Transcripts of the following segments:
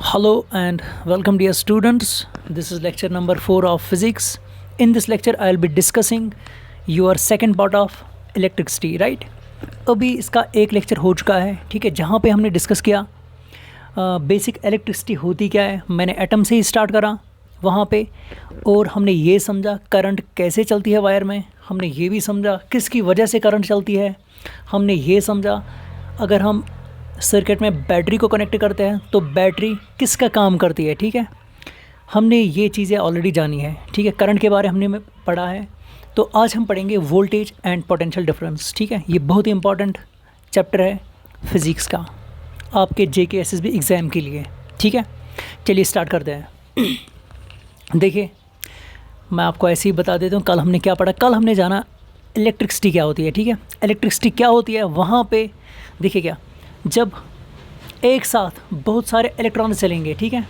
Hello and welcome dear students. This is lecture number 4 of physics. In this lecture I'll be discussing your second part of electricity, right? अभी इसका एक lecture हो चुका है, ठीक है, जहाँ पे हमने डिस्कस किया बेसिक इलेक्ट्रिसिटी होती क्या है। मैंने एटम से ही स्टार्ट करा वहाँ पे, और हमने ये समझा करंट कैसे चलती है वायर में। हमने ये भी समझा किसकी वजह से करंट चलती है। हमने ये समझा अगर हम सर्किट में बैटरी को कनेक्ट करते हैं तो बैटरी किसका काम करती है, ठीक है। हमने ये चीज़ें ऑलरेडी जानी है, ठीक है। करंट के बारे हमने पढ़ा है। तो आज हम पढ़ेंगे वोल्टेज एंड पोटेंशियल डिफरेंस, ठीक है। ये बहुत ही इंपॉर्टेंट चैप्टर है फिज़िक्स का आपके JK SSB एग्ज़ाम के लिए, ठीक है। चलिए स्टार्ट करते हैं। देखिए मैं आपको ऐसे ही बता देता हूँ कल हमने क्या पढ़ा। कल हमने जाना इलेक्ट्रिसिटी क्या होती है, ठीक है। इलेक्ट्रिसिटी क्या होती है वहाँ पे देखिए क्या, जब एक साथ बहुत सारे इलेक्ट्रॉन चलेंगे, ठीक है,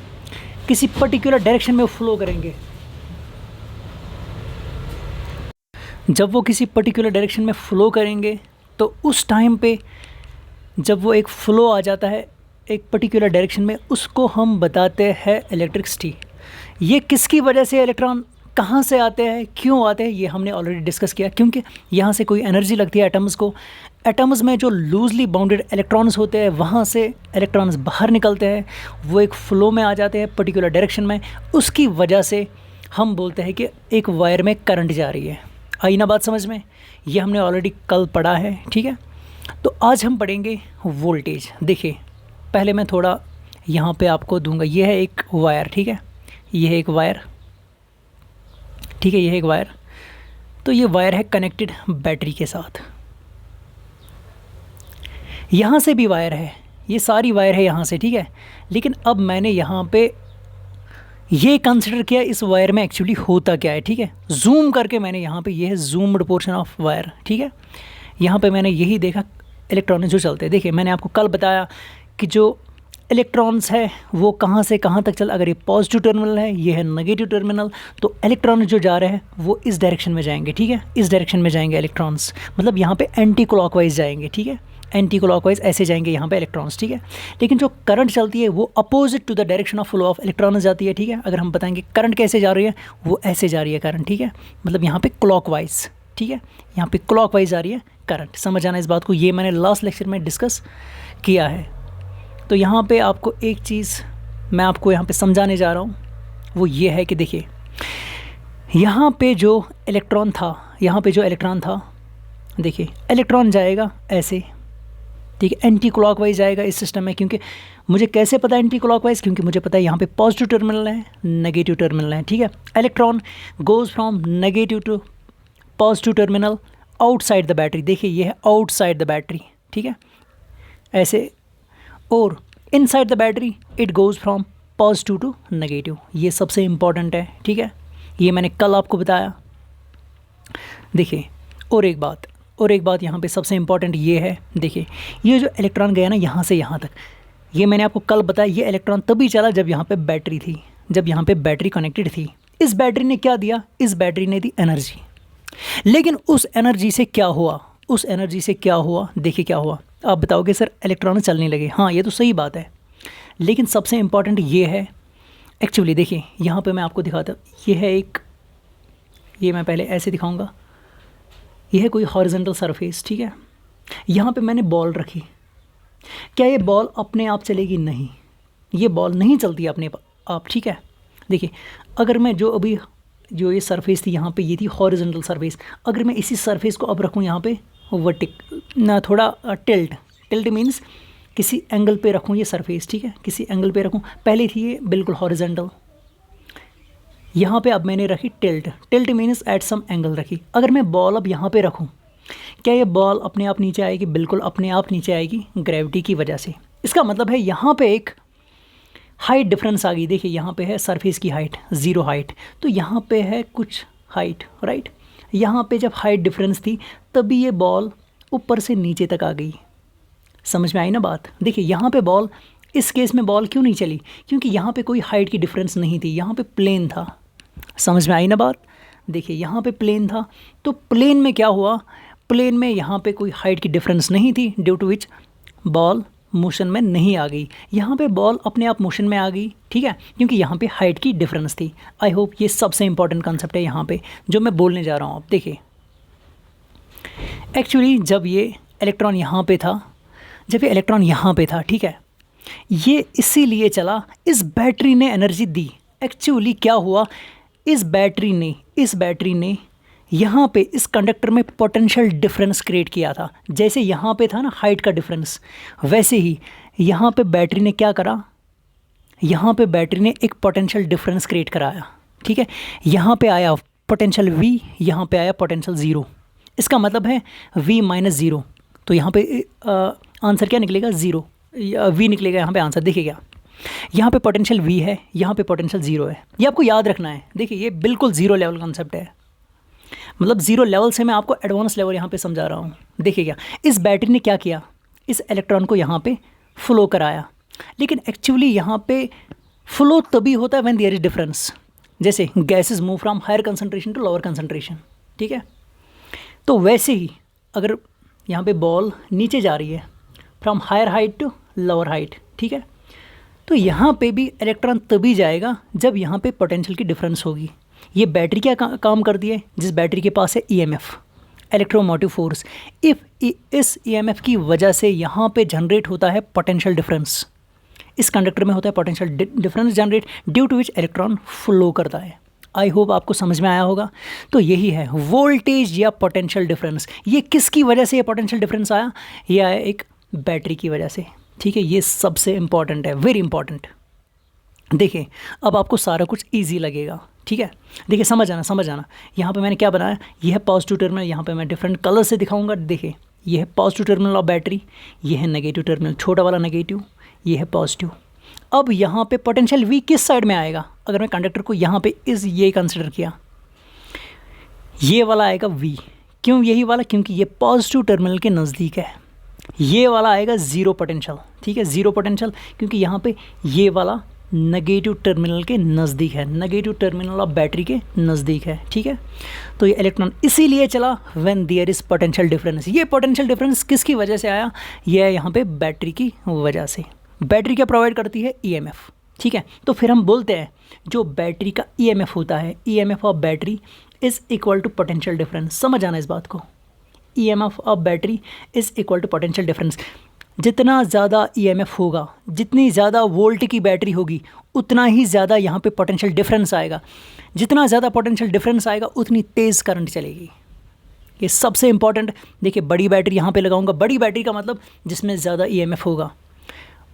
किसी पर्टिकुलर डायरेक्शन में फ्लो करेंगे। जब वो किसी पर्टिकुलर डायरेक्शन में फ़्लो करेंगे तो उस टाइम पे जब वो एक फ़्लो आ जाता है एक पर्टिकुलर डायरेक्शन में, उसको हम बताते हैं इलेक्ट्रिसिटी। ये किसकी वजह से इलेक्ट्रॉन कहाँ से आते हैं, क्यों आते हैं, ये हमने ऑलरेडी डिस्कस किया। क्योंकि यहाँ से कोई एनर्जी लगती है एटम्स को। एटम्स में जो लूजली बाउंडेड इलेक्ट्रॉन्स होते हैं वहाँ से इलेक्ट्रॉन्स बाहर निकलते हैं, वो एक फ़्लो में आ जाते हैं पर्टिकुलर डायरेक्शन में। उसकी वजह से हम बोलते हैं कि एक वायर में करंट जा रही है। आई ना बात समझ में? ये हमने ऑलरेडी कल पढ़ा है, ठीक है। तो आज हम पढ़ेंगे वोल्टेज। देखिए पहले मैं थोड़ा यहाँ पे आपको दूंगा। ये है एक वायर, ठीक है, ये है एक वायर, ठीक है, ये है एक वायर। तो ये वायर है कनेक्टेड बैटरी के साथ। यहाँ से भी वायर है, ये सारी वायर है यहाँ से, ठीक है। लेकिन अब मैंने यहाँ पे ये कंसिडर किया इस वायर में एक्चुअली होता क्या है, ठीक है। जूम करके मैंने यहाँ पे, ये है जूम्ड पोर्शन ऑफ वायर, ठीक है। यहाँ पे मैंने यही देखा इलेक्ट्रॉन जो चलते हैं। देखिए मैंने आपको कल बताया कि जो इलेक्ट्रॉन्स है वो कहाँ से कहाँ तक चल, अगर ये पॉजिटिव टर्मिनल है, ये है नेगेटिव टर्मिनल, तो इलेक्ट्रॉन जो जा रहे हैं वो इस डायरेक्शन में जाएंगे, ठीक है। इस डायरेक्शन में जाएंगे इलेक्ट्रॉन्स, मतलब यहाँ पे एंटी क्लॉकवाइज जाएंगे, ठीक है। एंटी क्लॉकवाइज ऐसे जाएंगे यहाँ पे इलेक्ट्रॉन्स, ठीक है। लेकिन जो करंट चलती है वो opposite to the direction of flow of electron जाती है, ठीक है। अगर हम बताएंगे करंट कैसे जा रही है, वो ऐसे जा रही है करंट, ठीक है, मतलब यहाँ पे क्लॉकवाइज, ठीक है, यहाँ पे क्लॉकवाइज जा रही है करंट। समझ आना इस बात को, ये मैंने लास्ट लेक्चर में डिस्कस किया है। तो यहाँ पे आपको एक चीज़ मैं आपको यहाँ पे समझाने जा रहा हूँ, वो ये है कि देखिए यहाँ पे जो इलेक्ट्रॉन था, यहाँ पे जो इलेक्ट्रॉन था, देखिए इलेक्ट्रॉन जाएगा ऐसे, ठीक है, एंटी क्लॉकवाइज जाएगा इस सिस्टम में। क्योंकि मुझे कैसे पता है एंटी क्लॉकवाइज, क्योंकि मुझे पता है यहाँ पे पॉजिटिव टर्मिनल है, नेगेटिव टर्मिनल है, ठीक है। Electron goes from negative to positive terminal outside the battery. देखिए ये है आउटसाइड द बैटरी, ठीक है, ऐसे। और inside the battery it goes from positive to negative. ये सबसे इम्पॉर्टेंट है, ठीक है, ये मैंने कल आपको बताया। देखिए और एक बात यहाँ पे सबसे इम्पॉर्टेंट ये है, देखिए ये जो इलेक्ट्रॉन गया ना यहाँ से यहाँ तक, ये मैंने आपको कल बताया, ये इलेक्ट्रॉन तभी चला जब यहाँ पे बैटरी थी, जब यहाँ पे बैटरी कनेक्टेड थी। इस बैटरी ने क्या दिया, इस बैटरी ने दी एनर्जी। लेकिन उस एनर्जी से क्या हुआ, उस एनर्जी से क्या हुआ, देखिए क्या हुआ। आप बताओगे सर इलेक्ट्रॉन चलने लगे, हाँ ये तो सही बात है। लेकिन सबसे इम्पॉर्टेंट ये है एक्चुअली, देखिए यहाँ पे मैं आपको दिखाता हूँ, ये है एक, ये मैं पहले ऐसे दिखाऊंगा, ये है कोई हॉरिजॉन्टल सरफेस, ठीक है। यहाँ पे मैंने बॉल रखी, क्या ये बॉल अपने आप चलेगी? नहीं, ये बॉल नहीं चलती अपने आप, ठीक है। देखिए अगर मैं जो अभी जो ये सरफेस थी यहाँ पे, ये थी हॉरिजॉन्टल सरफेस, अगर मैं इसी सरफेस को अब रखूँ यहाँ पे वर्टिक ना, थोड़ा टिल्ट मीन्स किसी एंगल पे रखूँ ये सरफेस, ठीक है, किसी एंगल पे रखूँ। पहले थी ये बिल्कुल हॉरिजॉन्टल, यहाँ पे अब मैंने रखी tilt means at some angle रखी। अगर मैं बॉल अब यहाँ पे रखूँ, क्या ये बॉल अपने आप नीचे आएगी? बिल्कुल अपने आप नीचे आएगी ग्रेविटी की वजह से। इसका मतलब है यहाँ पे एक हाइट डिफरेंस आ गई। देखिए यहाँ पे है सरफेस की हाइट 0 हाइट, तो यहाँ पे है कुछ हाइट, राइट। यहाँ पे जब हाइट डिफरेंस थी तभी ये बॉल ऊपर से नीचे तक आ गई। समझ में आई ना बात? देखिए यहाँ पे बॉल, इस केस में बॉल क्यों नहीं चली? क्योंकि यहाँ पे कोई हाइट की डिफरेंस नहीं थी, यहाँ पे प्लेन था। समझ में आई ना बात? देखिए यहाँ पे प्लेन था, तो प्लेन में क्या हुआ, प्लेन में यहाँ पे कोई हाइट की डिफरेंस नहीं थी, due to which ball motion में नहीं आ गई, यहाँ पे बॉल अपने आप मोशन में आ गई, ठीक है, क्योंकि यहाँ पे हाइट की डिफरेंस थी। आई होप ये सबसे इंपॉर्टेंट कंसेप्ट है यहाँ पे जो मैं बोलने जा रहा हूँ। अब देखिए, एक्चुअली जब ये इलेक्ट्रॉन यहाँ पे था, जब ये इलेक्ट्रॉन यहाँ पे था, ठीक है, ये इसीलिए चला, इस बैटरी ने एनर्जी दी। एक्चुअली क्या हुआ, इस बैटरी ने यहाँ पे इस कंडक्टर में पोटेंशियल डिफरेंस क्रिएट किया था। जैसे यहाँ पे था ना हाइट का डिफरेंस, वैसे ही यहाँ पे बैटरी ने क्या करा, यहाँ पे बैटरी ने एक पोटेंशियल डिफरेंस क्रिएट कराया, ठीक है। यहाँ पे आया पोटेंशियल V, यहाँ पे आया पोटेंशियल 0। इसका मतलब है V माइनस 0, तो यहाँ पे आंसर क्या निकलेगा, 0। V निकलेगा यहाँ पे आंसर। देखिए क्या, यहाँ पे पोटेंशियल V है, यहाँ पे पोटेंशियल 0 है। ये आपको याद रखना है। देखिए ये बिल्कुल ज़ीरो लेवल कॉन्सेप्ट है, मतलब ज़ीरो लेवल से मैं आपको एडवांस लेवल यहाँ पे समझा रहा हूँ। देखिए क्या, इस बैटरी ने क्या किया, इस इलेक्ट्रॉन को यहाँ पे फ्लो कराया, लेकिन एक्चुअली यहाँ पे फ्लो तभी होता है व्हेन देयर इज डिफरेंस। जैसे gases move from higher concentration to lower concentration, ठीक है। तो वैसे ही अगर यहाँ पे बॉल नीचे जा रही है from higher height to lower height, ठीक है, तो यहाँ पे भी इलेक्ट्रॉन तभी जाएगा जब यहाँ पे पोटेंशियल की डिफरेंस होगी। ये बैटरी क्या काम करती है, जिस बैटरी के पास है EMF, इलेक्ट्रोमोटिव फोर्स, इस EMF की वजह से यहाँ पे जनरेट होता है पोटेंशियल डिफरेंस। इस कंडक्टर में होता है potential difference generate, due to which electron flow करता है। आई होप आपको समझ में आया होगा। तो यही है वोल्टेज या पोटेंशियल डिफरेंस। ये किसकी वजह से ये पोटेंशियल डिफरेंस आया, ये आया एक बैटरी की वजह से, ठीक है। ये सबसे इंपॉर्टेंट है, वेरी इंपॉर्टेंट। देखिए अब आपको सारा कुछ ईजी लगेगा, ठीक है। देखिए समझ आना। यहाँ पे मैंने क्या बनाया, ये है पॉजिटिव टर्मिनल, यहाँ पे मैं डिफरेंट कलर से दिखाऊंगा। देखिए ये है पॉजिटिव टर्मिनल ऑफ बैटरी, ये है नेगेटिव टर्मिनल, छोटा वाला नेगेटिव, ये है पॉजिटिव। अब यहाँ पे पोटेंशियल V किस साइड में आएगा, अगर मैं कंडक्टर को यहाँ पे ये कंसिडर किया, ये वाला आएगा V। क्यों यही वाला, क्योंकि ये पॉजिटिव टर्मिनल के नज़दीक है। ये वाला आएगा ज़ीरो पोटेंशियल, ठीक है, ज़ीरो पोटेंशियल, क्योंकि यहाँ पे ये वाला नेगेटिव टर्मिनल के नज़दीक है, नेगेटिव टर्मिनल ऑफ बैटरी के नज़दीक है, ठीक है। तो ये इलेक्ट्रॉन इसीलिए चला when there is potential difference. ये पोटेंशियल डिफरेंस किसकी वजह से आया, ये है यहाँ पे बैटरी की वजह से। बैटरी क्या प्रोवाइड करती है, EMF, ठीक है। तो फिर हम बोलते हैं जो बैटरी का EMF होता है, EMF of battery is equal to potential difference. समझ आना इस बात को, EMF of battery is equal to potential difference. जितना ज़्यादा EMF होगा, जितनी ज़्यादा वोल्ट की बैटरी होगी, उतना ही ज़्यादा यहाँ पे पोटेंशियल डिफरेंस आएगा। जितना ज़्यादा पोटेंशियल डिफरेंस आएगा उतनी तेज़ करंट चलेगी। ये सबसे इंपॉर्टेंट। देखिए बड़ी बैटरी यहाँ पे लगाऊंगा, बड़ी बैटरी का मतलब जिसमें ज़्यादा EMF होगा,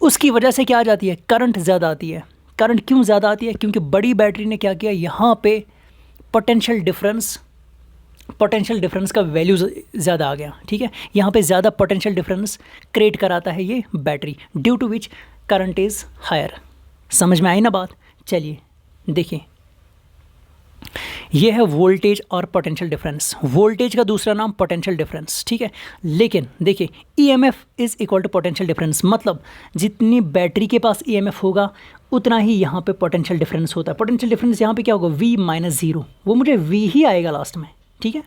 उसकी वजह से क्या आ जाती है, करंट ज़्यादा आती है। करंट क्यों ज़्यादा आती है, क्योंकि बड़ी बैटरी ने क्या किया, यहाँ पे पोटेंशियल डिफरेंस का वैल्यू ज़्यादा आ गया, ठीक है। यहाँ पे ज़्यादा पोटेंशियल डिफरेंस क्रिएट कराता है ये battery, due to which current is higher. समझ में आई ना बात। चलिए देखिए, ये है वोल्टेज और पोटेंशियल डिफरेंस। वोल्टेज का दूसरा नाम पोटेंशियल डिफरेंस, ठीक है। लेकिन देखिए EMF is equal to potential difference, मतलब जितनी बैटरी के पास EMF होगा उतना ही यहाँ पे पोटेंशियल डिफरेंस होता है। पोटेंशियल डिफरेंस यहाँ पे क्या होगा, V माइनस 0, वो मुझे V ही आएगा लास्ट में, ठीक है।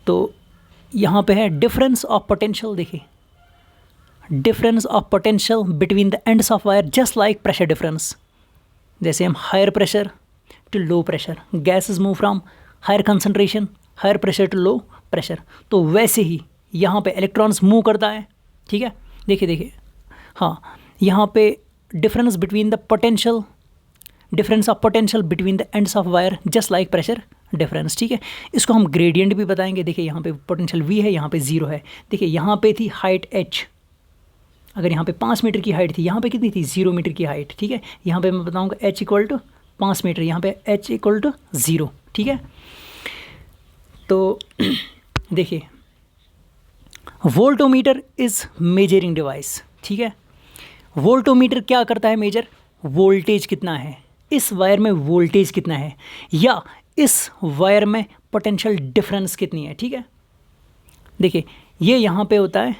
तो यहाँ पे है डिफरेंस ऑफ पोटेंशियल। देखिए difference of potential between the ends of wire, just like pressure difference. जैसे हम higher pressure to low pressure, gases move from higher concentration, higher pressure to low pressure, तो वैसे ही यहाँ पे इलेक्ट्रॉन्स मूव करता है, ठीक है। देखिए हाँ, यहाँ पे difference between the potential, difference of potential between the ends of wire, just like pressure difference, ठीक है। इसको हम ग्रेडियंट भी बताएंगे। देखिए यहाँ पे पोटेंशियल V है, यहाँ पे 0 है। देखिए यहाँ पे थी हाइट h, अगर यहाँ पे 5 मीटर की हाइट थी, यहाँ पे कितनी थी, 0 मीटर की हाइट, ठीक है। यहाँ पे मैं बताऊँगा h इक्वल टू 5 मीटर, यहाँ पे h इक्वल टू 0, ठीक है। तो देखिए वोल्टोमीटर इज़ मेजरिंग डिवाइस, ठीक है। वोल्टोमीटर क्या करता है, मेजर वोल्टेज कितना है, इस वायर में वोल्टेज कितना है, या इस वायर में पोटेंशियल डिफरेंस कितनी है, ठीक है। देखिए ये यहाँ पे होता है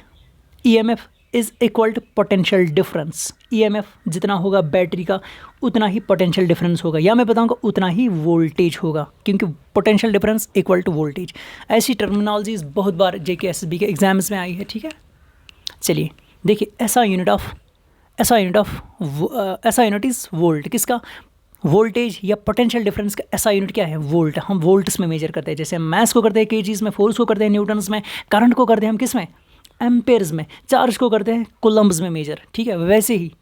EMF is equal to potential difference. EMF जितना होगा बैटरी का उतना ही पोटेंशियल डिफरेंस होगा, या मैं बताऊंगा उतना ही वोल्टेज होगा, क्योंकि potential difference equal to voltage. ऐसी टर्मिनोलॉजीज बहुत बार JK SSB के एग्जाम्स में आई है, ठीक है। चलिए देखिए ऐसा यूनिट इज़ वोल्ट। किसका? वोल्टेज या पोटेंशियल डिफरेंस का ऐसा यूनिट क्या है? वोल्ट। हम वोल्ट्स में मेजर करते हैं, जैसे हम मैथ्स को करते हैं केजीज में, फोर्स को करते हैं न्यूटन्स में, करंट को करते हैं हम किस में? एम्पेयर्स में, चार्ज को करते हैं कूलम्ब्स में मेजर, ठीक है। वैसे ही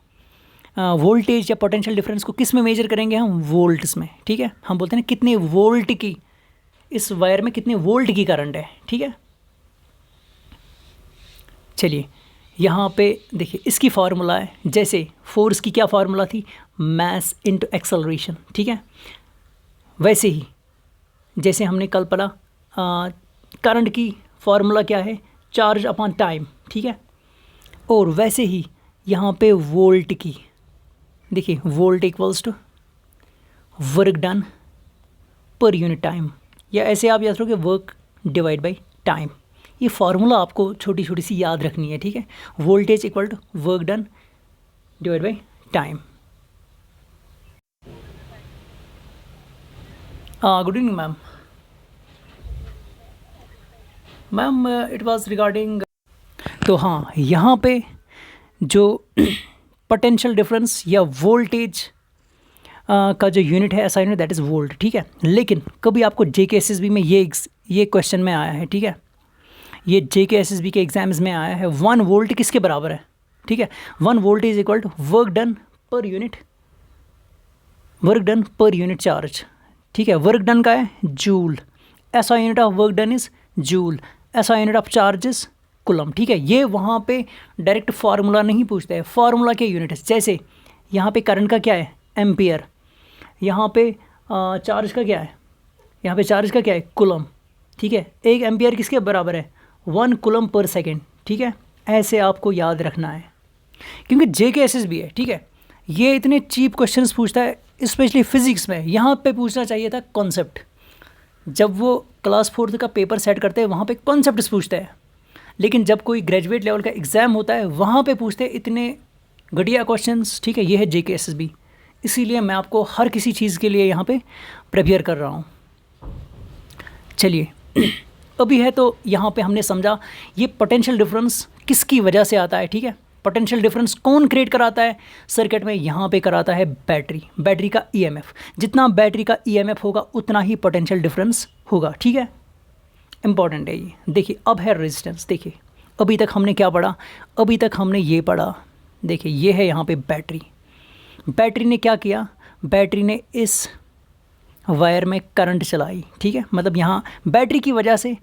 वोल्टेज या पोटेंशियल डिफरेंस को किस में मेजर करेंगे? हम वोल्ट्स में, ठीक है। हम बोलते हैं कितने वोल्ट की, इस वायर में कितने वोल्ट की करंट है, ठीक है। चलिए यहाँ पे देखिए इसकी फार्मूला है, जैसे फोर्स की क्या फार्मूला थी? मास इनटू एक्सेलरेशन, ठीक है। वैसे ही जैसे हमने कल पढ़ा करंट की फार्मूला क्या है? चार्ज अपॉन टाइम, ठीक है। और वैसे ही यहाँ पे वोल्ट की, देखिए volt equals to work done per unit time, या ऐसे आप याद रखोगे वर्क डिवाइड बाय टाइम। ये फार्मूला आपको छोटी छोटी सी याद रखनी है, ठीक है। Voltage equal to work done divide by time. Good evening ma'am. Ma'am it was regarding, तो हाँ यहाँ पे जो पोटेंशियल डिफरेंस या वोल्टेज का जो यूनिट है ऐसा यूनिट दैट इज़ वोल्ट, ठीक है। लेकिन कभी आपको JK-SSB में ये क्वेश्चन में आया है, ठीक है। ये JK-SSB के एग्जाम्स में आया है, 1 वोल्ट किसके बराबर है, ठीक है। 1 volt is equal to work done per unit charge, ठीक है। वर्क डन का है जूल, ऐसा unit of work done is joule, ऐसा unit of charge is coulomb, ठीक है। ये वहाँ पे डायरेक्ट फार्मूला नहीं पूछता है, फार्मूला के यूनिट है। जैसे यहाँ पे करंट का क्या है? एम्पियर। यहाँ पे चार्ज का क्या है? यहाँ पे चार्ज का क्या है? कुलम, ठीक है। 1 एम्पियर किसके बराबर है? 1 कुलम पर सेकेंड, ठीक है। ऐसे आपको याद रखना है, क्योंकि JK-SSB है, ठीक है। ये इतने चीप क्वेश्चंस पूछता है, स्पेशली फिजिक्स में। यहाँ पे पूछना चाहिए था कॉन्सेप्ट। जब वो क्लास 4th का पेपर सेट करते हैं वहाँ पे कॉन्सेप्ट्स पूछते हैं, लेकिन जब कोई ग्रेजुएट लेवल का एग्ज़ाम होता है वहाँ पे पूछते हैं इतने घटिया क्वेश्चंस, ठीक है। ये है JK-SSB, इसीलिए मैं आपको हर किसी चीज़ के लिए यहाँ पे प्रिपेयर कर रहा हूँ। चलिए अभी है तो यहाँ पे हमने समझा ये पोटेंशियल डिफरेंस किसकी वजह से आता है, ठीक है। पोटेंशियल डिफरेंस कौन क्रिएट कराता है सर्किट में? यहाँ पे कराता है बैटरी का EMF। जितना बैटरी का EMF होगा उतना ही पोटेंशियल डिफरेंस होगा, ठीक है। इंपॉर्टेंट है ये। देखिए अब है रेजिस्टेंस। देखिए अभी तक हमने क्या पढ़ा? अभी तक हमने ये पढ़ा, देखिए ये है यहाँ पे बैटरी ने क्या किया? बैटरी ने इस वायर में करंट चलाई, ठीक है। मतलब यहाँ बैटरी की वजह से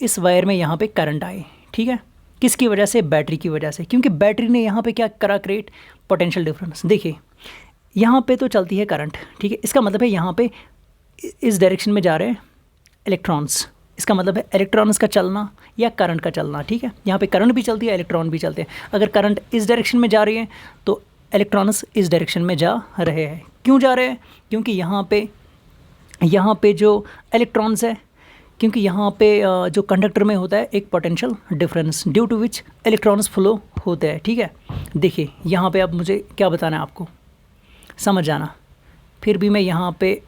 इस वायर में यहाँ पे करंट आए, ठीक है। किसकी वजह से? बैटरी की वजह से, क्योंकि बैटरी ने यहाँ पे क्या करा? Create potential difference. देखिए यहाँ पे तो चलती है करंट, ठीक है। इसका मतलब है यहाँ पे इस डायरेक्शन में जा रहे हैं इलेक्ट्रॉन्स, इसका मतलब है इलेक्ट्रॉन्स का चलना या करंट का चलना, ठीक है। यहाँ पे करंट भी चलती है, इलेक्ट्रॉन भी चलते हैं। अगर करंट इस डायरेक्शन में जा रही है तो इलेक्ट्रॉन्स इस डायरेक्शन में जा रहे हैं। क्यों जा रहे हैं? क्योंकि यहाँ पे जो इलेक्ट्रॉन्स है, क्योंकि यहाँ पे जो कंडक्टर में होता है एक potential difference due to which electrons flow होते हैं, ठीक है। देखिए यहाँ पे अब मुझे क्या बताना है आपको, समझ जाना। फिर भी मैं यहाँ पे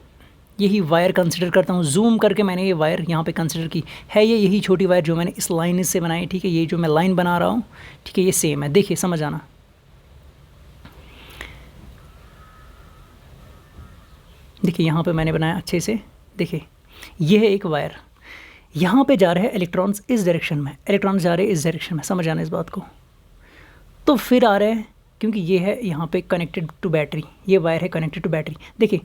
यही वायर कंसिडर करता हूँ, जूम करके मैंने ये वायर यहाँ पे कंसिडर की है। ये यही छोटी वायर जो मैंने इस लाइन से बनाई, ठीक है। ये जो मैं लाइन बना रहा हूँ, ठीक है, ये सेम है। देखिए समझ आना। देखिए यहाँ पे मैंने बनाया अच्छे से। देखिए ये है एक वायर, यहाँ पे जा रहे हैं इलेक्ट्रॉन्स इस डायरेक्शन में, इलेक्ट्रॉन्स जा रहे हैं इस डायरेक्शन में, समझ आना इस बात को। तो फिर आ रहे हैं, क्योंकि ये है यहाँ पे कनेक्टेड टू बैटरी, ये वायर है कनेक्टेड टू बैटरी। देखिए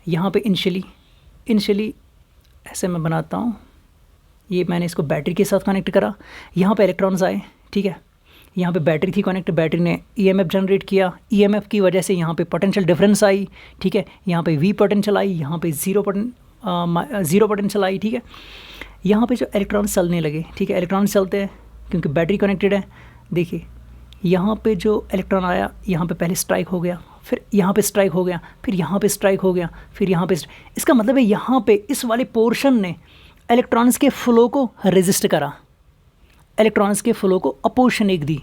यहाँ पे इनिशियली ऐसे मैं बनाता हूँ, ये मैंने इसको बैटरी के साथ कनेक्ट करा। यहाँ पे इलेक्ट्रॉन्स आए, ठीक है। यहाँ पे बैटरी थी कनेक्ट, बैटरी ने EMF जनरेट किया, EMF की वजह से यहाँ पे पोटेंशियल डिफरेंस आई, ठीक है। यहाँ पे V पोटेंशियल आई, यहाँ पे ज़ीरो पोटेंशियल आई, ठीक है। यहाँ पे जो इलेक्ट्रॉन्स चलने लगे, ठीक है, इलेक्ट्रॉन्स चलते हैं क्योंकि बैटरी कनेक्टेड है। देखिए यहाँ पे जो इलेक्ट्रॉन आया, यहाँ पे पहले स्ट्राइक हो गया, फिर यहाँ पे स्ट्राइक हो गया, फिर यहाँ पे स्ट्राइक हो गया, फिर यहाँ पे। इसका मतलब है यहाँ पे इस वाले पोर्शन ने इलेक्ट्रॉन्स के फ्लो को रेजिस्ट करा, इलेक्ट्रॉन्स के फ्लो को अपोजिशन एक दी,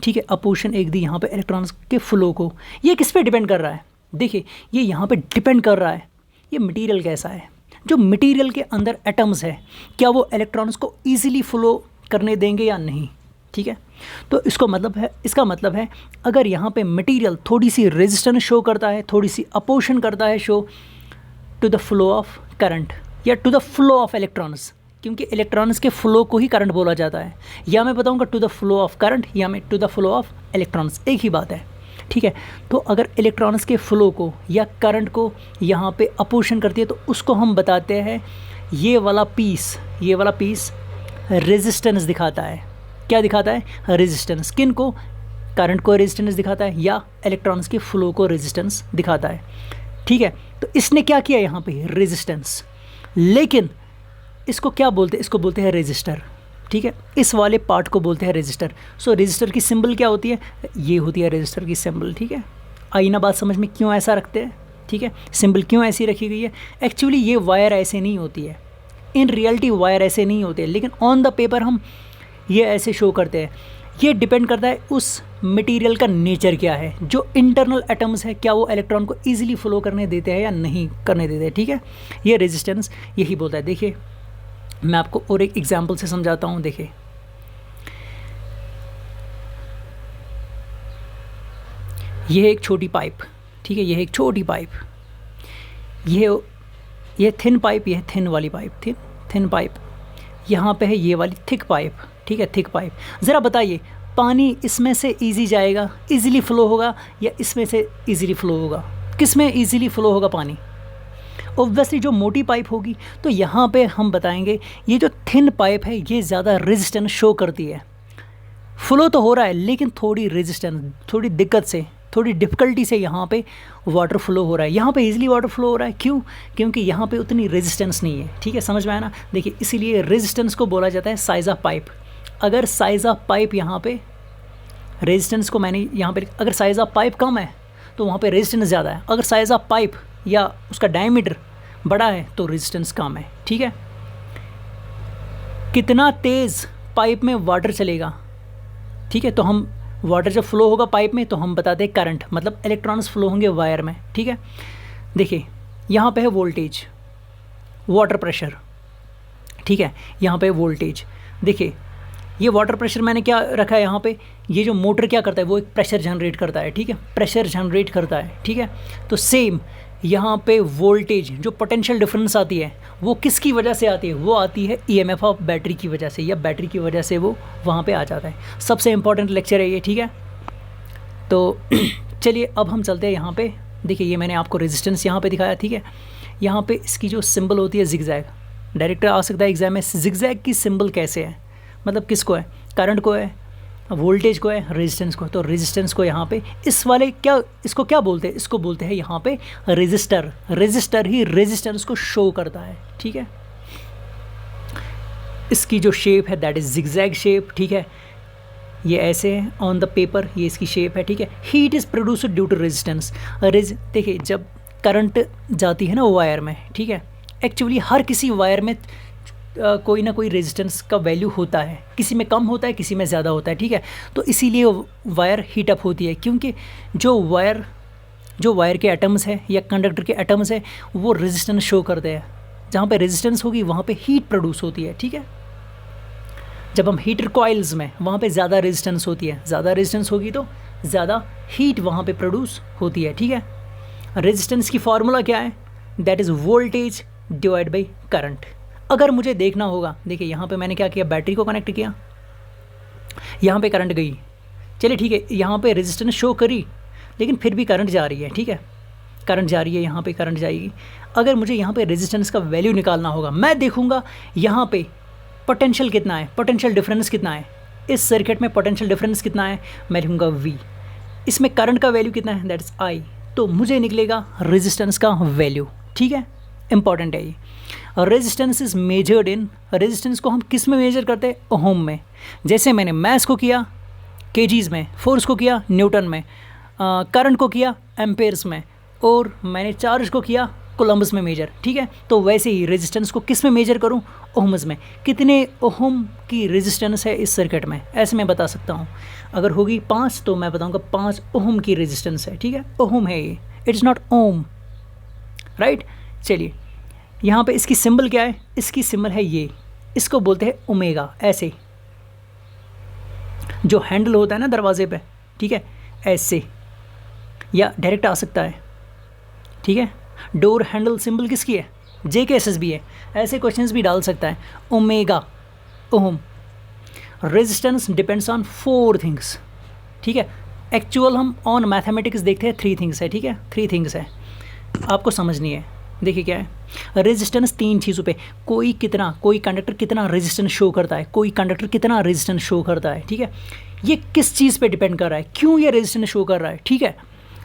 ठीक है, अपोजिशन एक दी यहाँ पे इलेक्ट्रॉन्स के फ्लो को। ये किस पे डिपेंड कर रहा है? देखिए ये यहाँ पे डिपेंड कर रहा है ये मटेरियल कैसा है। जो मटेरियल के अंदर एटम्स है, क्या वो इलेक्ट्रॉन्स को ईजिली फ्लो करने देंगे या नहीं? ठीक है। तो इसका मतलब है अगर यहाँ पे मटेरियल थोड़ी सी रेजिस्टेंस शो करता है, थोड़ी सी अपोजिशन करता है show to the flow of current या to the flow of electrons, क्योंकि इलेक्ट्रॉन्स के फ्लो को ही करंट बोला जाता है, या मैं बताऊंगा to the flow of current या मैं to the flow of electrons, एक ही बात है, ठीक है। तो अगर इलेक्ट्रॉन्स के फ्लो को या करंट को यहाँ पे अपोजिशन करती है तो उसको हम बताते हैं ये वाला पीस रेजिस्टेंस दिखाता है। क्या दिखाता है? रेजिस्टेंस। किन को? करंट को रेजिस्टेंस दिखाता है या इलेक्ट्रॉन्स के फ्लो को रेजिस्टेंस दिखाता है, ठीक है। तो इसने क्या किया यहाँ पे? रेजिस्टेंस। लेकिन इसको क्या बोलते हैं? इसको बोलते हैं रेजिस्टर, ठीक है। इस वाले पार्ट को बोलते हैं रेजिस्टर। सो रेजिस्टर की सिंबल क्या होती है? ये होती है रेजिस्टर की सिंबल, ठीक है। आई ना बात समझ में क्यों ऐसा रखते हैं, ठीक है, सिंबल क्यों ऐसी रखी गई है? एक्चुअली ये वायर ऐसे नहीं होती है, इन रियलिटी वायर ऐसे नहीं होते, लेकिन ऑन द पेपर हम ये ऐसे शो करते हैं। ये डिपेंड करता है उस मटेरियल का नेचर क्या है, जो इंटरनल एटम्स है क्या वो इलेक्ट्रॉन को ईजिली फ्लो करने देते हैं या नहीं करने देते हैं, ठीक है। ये रेजिस्टेंस यही बोलता है। देखिए मैं आपको और एक एग्जांपल से समझाता हूँ। देखिए ये है एक छोटी पाइप, ठीक है, ये है एक छोटी पाइप, ये थिन पाइप, ये है थिन वाली पाइप, थिन पाइप। यहाँ पे है ये वाली थिक पाइप, ठीक है, थिक पाइप। ज़रा बताइए पानी इसमें से इजी जाएगा, इजीली फ्लो होगा, या इसमें से इजीली फ्लो होगा? किस में इजीली फ्लो होगा पानी? ऑब्वियसली जो मोटी पाइप होगी। तो यहाँ पे हम बताएंगे ये जो थिन पाइप है ये ज़्यादा रेजिस्टेंस शो करती है। फ्लो तो हो रहा है लेकिन थोड़ी रेजिस्टेंस, थोड़ी दिक्कत से, थोड़ी डिफ़िकल्टी से यहाँ पे वाटर फ्लो हो रहा है। यहाँ पे इजीली वाटर फ्लो हो रहा है, क्यों? क्योंकि यहाँ पे उतनी रेजिस्टेंस नहीं है, ठीक है, समझ में आया ना। देखिए इसीलिए रेजिस्टेंस को बोला जाता है साइज़ ऑफ पाइप। अगर साइज़ ऑफ पाइप यहाँ पे रेजिस्टेंस को मैंने यहाँ पे, अगर साइज़ ऑफ पाइप कम है तो वहाँ पे रेजिस्टेंस ज़्यादा है। अगर साइज़ ऑफ पाइप या उसका डायमीटर बड़ा है तो रेजिस्टेंस कम है, ठीक है। कितना तेज़ पाइप में वाटर चलेगा, ठीक है, तो हम वाटर जब फ्लो होगा पाइप में तो हम बताते हैं करंट, मतलब इलेक्ट्रॉन्स फ्लो होंगे वायर में, ठीक है। देखिए यहाँ पे है वोल्टेज, वाटर प्रेशर, ठीक है, यहाँ पे वोल्टेज। देखिए ये वाटर प्रेशर मैंने क्या रखा है यहाँ पे, ये जो मोटर क्या करता है वो एक प्रेशर जनरेट करता है, ठीक है, प्रेशर जनरेट करता है, ठीक है। तो सेम यहाँ पे वोल्टेज, जो पोटेंशियल डिफरेंस आती है वो किसकी वजह से आती है? वो आती है ईएमएफ ऑफ बैटरी की वजह से, या बैटरी की वजह से वो वहाँ पे आ जाता है। सबसे इम्पॉर्टेंट लेक्चर है ये, ठीक है। तो चलिए अब हम चलते हैं यहाँ पे। देखिए ये मैंने आपको रेजिस्टेंस यहाँ पे दिखाया, ठीक है। यहाँ पे इसकी जो सिंबल होती है जिगजैग, डायरेक्टर आ सकता है एग्जाम में, जिगजैग की सिंबल कैसे है, मतलब किसको है? करंट को है, वोल्टेज को है, रेजिस्टेंस को। तो रेजिस्टेंस को यहाँ पे इस वाले क्या, इसको क्या बोलते हैं? इसको बोलते हैं यहाँ पे रेजिस्टर। रेजिस्टर ही रेजिस्टेंस को शो करता है, ठीक है। इसकी जो शेप है दैट इज जिगजैग शेप, ठीक है। ये ऐसे है ऑन द पेपर, ये इसकी शेप है, ठीक है। Heat is produced due to resistance. देखिए जब करंट जाती है ना वायर में, ठीक है, एक्चुअली हर किसी वायर में कोई ना कोई रेजिस्टेंस का वैल्यू होता है, किसी में कम होता है, किसी में ज़्यादा होता है, ठीक है। तो इसीलिए वायर हीट अप होती है, क्योंकि जो वायर के एटम्स है या कंडक्टर के एटम्स है वो रेजिस्टेंस शो करते हैं। जहाँ पे रेजिस्टेंस होगी वहाँ पे हीट प्रोड्यूस होती है, ठीक है। जब हम हीटर कॉइल्स में, वहाँ पे ज़्यादा रेजिस्टेंस होती है, ज़्यादा रेजिस्टेंस होगी तो ज़्यादा हीट वहाँ पे प्रोड्यूस होती है, ठीक है। रेजिस्टेंस की फार्मूला क्या है? That is voltage divide by current. अगर मुझे देखना होगा, देखिए यहाँ पे मैंने क्या किया, बैटरी को कनेक्ट किया, यहाँ पे करंट गई, चलिए ठीक है, यहाँ पे रेजिस्टेंस शो करी लेकिन फिर भी करंट जा रही है, ठीक है, करंट जा रही है, यहाँ पे करंट जाएगी। अगर मुझे यहाँ पे रेजिस्टेंस का वैल्यू निकालना होगा, मैं देखूँगा यहाँ पे पोटेंशियल कितना है, पोटेंशियल डिफरेंस कितना है, इस सर्किट में पोटेंशियल डिफरेंस कितना है, मैं लिखूँगा V। इसमें करंट का वैल्यू कितना है, दैट इज़ I। तो मुझे निकलेगा रेजिस्टेंस का वैल्यू, ठीक है, इंपॉर्टेंट है ये। Resistance is measured in, resistance को हम किस में मेजर करते हैं? ओम में। जैसे मैंने मैथ्स को किया केजीज़ में, फोर्स को किया न्यूटन में, करंट को किया एम्पेयर्स में, और मैंने चार्ज को किया कोलम्बस में मेजर, ठीक है। तो वैसे ही रेजिस्टेंस को किस में मेजर करूं? ओहम्स में। कितने ओहम की रेजिस्टेंस है इस सर्किट में, ऐसे मैं बता सकता हूं। अगर होगी 5 तो मैं बताऊंगा 5 ओहम की रेजिस्टेंस है, ठीक है, ओहम है ये, इट्स नॉट ओम, राइट। चलिए यहाँ पे इसकी सिंबल क्या है? इसकी सिंबल है ये, इसको बोलते हैं ओमेगा, ऐसे। जो हैंडल होता है ना दरवाजे पे, ठीक है, ऐसे या डायरेक्ट आ सकता है, ठीक है। डोर हैंडल सिंबल किसकी है, जे के एस एस बी है, ऐसे क्वेश्चंस भी डाल सकता है। Omega ohm, resistance depends on 4 things, ठीक है। एक्चुअल हम ऑन मैथमेटिक्स देखते हैं 3 थिंग्स है, ठीक है, 3 थिंग्स है, आपको समझनी है। देखिए क्या है रेजिस्टेंस, 3 चीज़ों पे, कोई कंडक्टर कितना रेजिस्टेंस शो करता है, कोई कंडक्टर कितना रेजिस्टेंस शो करता है, ठीक है। ये किस चीज़ पे डिपेंड कर रहा है, क्यों ये रेजिस्टेंस शो कर रहा है, ठीक है।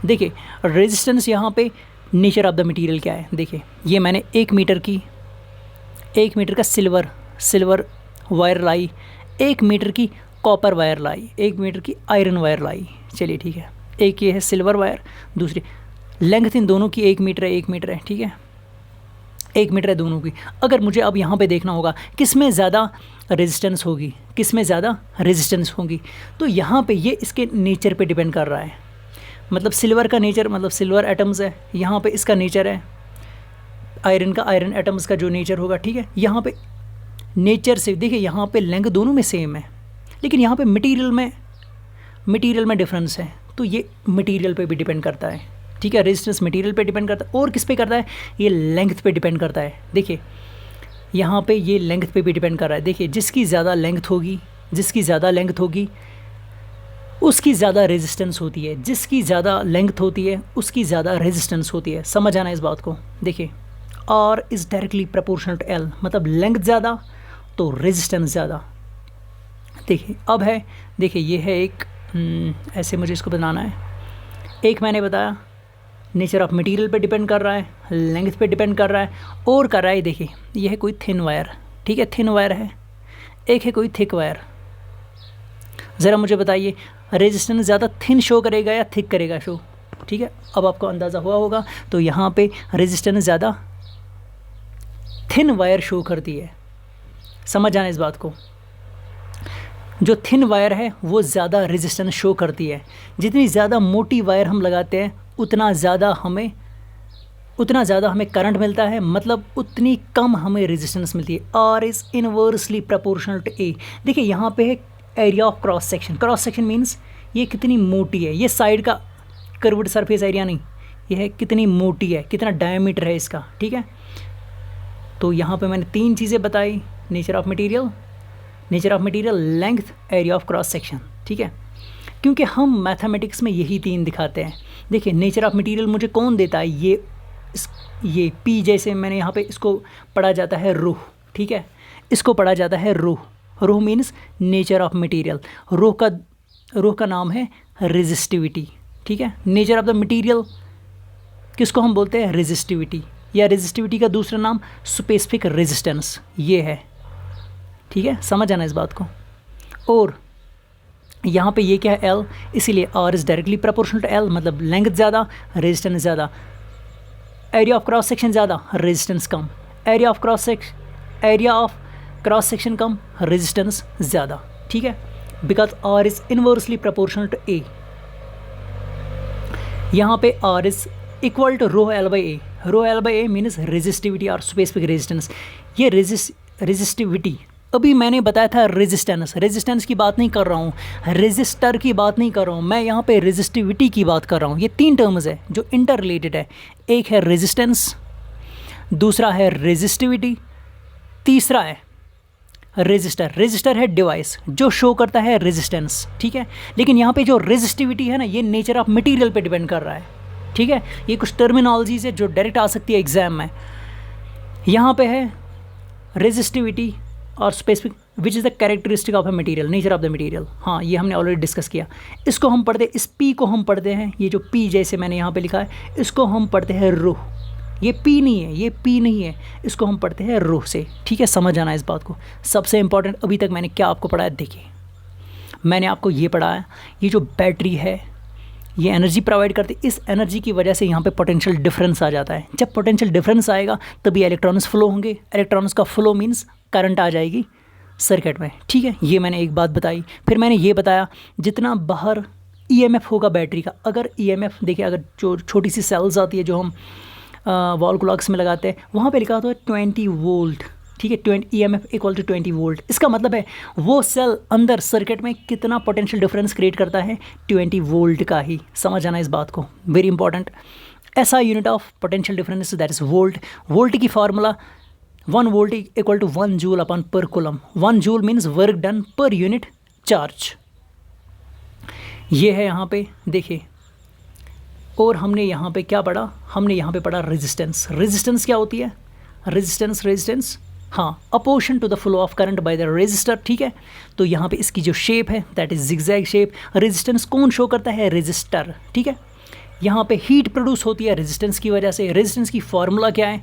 देखिए रेजिस्टेंस यहाँ पे नेचर ऑफ द मटेरियल क्या है। देखिए ये मैंने 1 मीटर का सिल्वर वायर लाई, 1 मीटर की कॉपर वायर लाई, 1 मीटर की आयरन वायर लाई। चलिए ठीक है, एक ये है सिल्वर वायर, दूसरी लेंथ इन दोनों की 1 मीटर है, ठीक है, 1 मीटर है दोनों की। अगर मुझे अब यहाँ पे देखना होगा किस में ज़्यादा रेजिस्टेंस होगी, तो यहाँ पे ये इसके नेचर पे डिपेंड कर रहा है। मतलब सिल्वर का नेचर, मतलब सिल्वर एटम्स है, यहाँ पे इसका नेचर है, आयरन एटम्स का जो नेचर होगा, ठीक है। यहाँ पे नेचर से देखिए, यहाँ पे लेंथ दोनों में सेम है, लेकिन यहाँ पे मटेरियल में डिफरेंस है, तो ये मटेरियल पे भी डिपेंड करता है, ठीक है। रेजिस्टेंस मटेरियल पे डिपेंड करता है, और किस पे करता है, ये लेंथ पे डिपेंड करता है। देखिए यहाँ पे ये लेंथ पे भी डिपेंड कर रहा है। देखिए जिसकी ज़्यादा लेंथ होगी उसकी ज़्यादा रेजिस्टेंस होती है, जिसकी ज़्यादा लेंथ होती है उसकी ज़्यादा रेजिस्टेंस होती है। समझ आना इस बात को। देखिए R is directly proportional to L, मतलब लेंथ ज़्यादा तो रेजिस्टेंस ज़्यादा। देखिए अब है, देखिए ये है एक ऐसे मुझे इसको बनाना है। एक मैंने बताया नेचर ऑफ मटेरियल पे डिपेंड कर रहा है, लेंथ पे डिपेंड कर रहा है, और कर रहा है। देखिए ये है कोई थिन वायर, ठीक है, थिन वायर है, एक है कोई थिक वायर। ज़रा मुझे बताइए रेजिस्टेंस ज़्यादा थिन शो करेगा या थिक करेगा शो, ठीक है। अब आपको अंदाज़ा हुआ होगा, तो यहाँ पे रेजिस्टेंस ज़्यादा थिन वायर शो करती है। समझ आना इस बात को। जो थिन वायर है वो ज़्यादा रेजिस्टेंस शो करती है। जितनी ज़्यादा मोटी वायर हम लगाते हैं उतना ज़्यादा हमें करंट मिलता है, मतलब उतनी कम हमें रेजिस्टेंस मिलती है। R is inversely proportional to A। देखिए यहाँ पे है area of cross section means ये कितनी मोटी है, ये साइड का कर्व्ड सरफेस एरिया नहीं, ये है कितनी मोटी है, कितना डायमीटर है इसका, ठीक है। तो यहाँ पे मैंने 3 चीज़ें बताई, nature of material, length, area of cross section, ठीक है। क्योंकि हम मैथमेटिक्स में यही 3 दिखाते हैं। देखिए नेचर ऑफ मटेरियल मुझे कौन देता है, ये P, जैसे मैंने यहाँ पे इसको पढ़ा जाता है रूह, ठीक है, इसको पढ़ा जाता है रूह मीन्स नेचर ऑफ मटेरियल। रूह का नाम है रेजिस्टिविटी, ठीक है। नेचर ऑफ द मटेरियल किसको हम बोलते हैं, रेजिस्टिविटी, या रेजिस्टिविटी का दूसरा नाम स्पेसिफिक रेजिस्टेंस, ये है, ठीक है। समझ आना इस बात को। और यहाँ पे ये क्या है, L, इसीलिए R is directly proportional to L, मतलब लेंथ ज़्यादा रेजिस्टेंस ज़्यादा, एरिया ऑफ क्रॉस सेक्शन ज़्यादा रेजिस्टेंस कम, एरिया ऑफ क्रॉस सेक्शन कम, रेजिस्टेंस ज़्यादा, ठीक है। Because R is inversely proportional to A। यहाँ पे R is equal to rho L by A means resistivity और स्पेसिफिक रेजिस्टेंस। ये रेजिस्टिविटी अभी मैंने बताया था, रेजिस्टेंस की बात नहीं कर रहा हूँ, रेजिस्टर की बात नहीं कर रहा हूँ, मैं यहाँ पे रेजिस्टिविटी की बात कर रहा हूँ। ये 3 टर्म्स है जो इंटर रिलेटेड है, एक है रेजिस्टेंस, दूसरा है रेजिस्टिविटी, तीसरा है रजिस्टर है डिवाइस जो शो करता है रेजिस्टेंस, ठीक है। लेकिन यहाँ पे जो रेजिस्टिविटी है ना, ये नेचर ऑफ मटेरियल पे डिपेंड कर रहा है, ठीक है। ये कुछ टर्मिनोलॉजीज है जो डायरेक्ट आ सकती है एग्जाम में। यहाँ पे है रेजिस्टिविटी और specific which is the characteristic of a material, nature of the material. हाँ, ये हमने ऑलरेडी डिस्कस किया। इसको हम पढ़ते, इस P को हम पढ़ते हैं, ये जो P जैसे मैंने यहाँ पे लिखा है, इसको हम पढ़ते हैं रूह। ये P नहीं है, इसको हम पढ़ते हैं रूह से, ठीक है। समझ आना इस बात को। सबसे इंपॉर्टेंट अभी तक मैंने क्या आपको पढ़ाया, देखिए मैंने आपको ये पढ़ाया, ये जो बैटरी है ये एनर्जी प्रोवाइड करती, इस एनर्जी की वजह से यहाँ पे पोटेंशियल डिफरेंस आ जाता है। जब पोटेंशियल डिफरेंस आएगा तभी इलेक्ट्रॉन्स फ्लो होंगे, इलेक्ट्रॉन्स का फ्लो मीन्स करंट आ जाएगी सर्किट में, ठीक है। ये मैंने एक बात बताई। फिर मैंने ये बताया जितना बाहर EMF होगा बैटरी का, अगर EMF देखिए, अगर जो छोटी सी सेल्स आती है जो हम वॉल क्लॉक्स में लगाते हैं, वहाँ पे लिखा होता है 20 वोल्ट, ठीक है। 20 EMF इक्वल टू 20 वोल्ट। इसका मतलब है वो सेल अंदर सर्किट में कितना पोटेंशियल डिफरेंस क्रिएट करता है, 20 वोल्ट का ही। समझ आना इस बात को, वेरी इंपॉर्टेंट। ऐसा unit of potential difference that is volt. Volt की formula 1 volt equal to 1 joule upon per coulomb. 1 joule means work done per unit charge. ये है यहाँ पे देखिए। और हमने यहाँ पे क्या पढ़ा, हमने यहाँ पे पढ़ा रेजिस्टेंस। रेजिस्टेंस क्या होती है, रेजिस्टेंस हाँ, opposition to the flow of current by the resistor, ठीक है। तो यहाँ पे इसकी जो शेप है that is zigzag shape. Resistance कौन शो करता है, रेजिस्टर, ठीक है। यहाँ पे हीट प्रोड्यूस होती है रेजिस्टेंस की वजह से। रेजिस्टेंस की फार्मूला क्या है,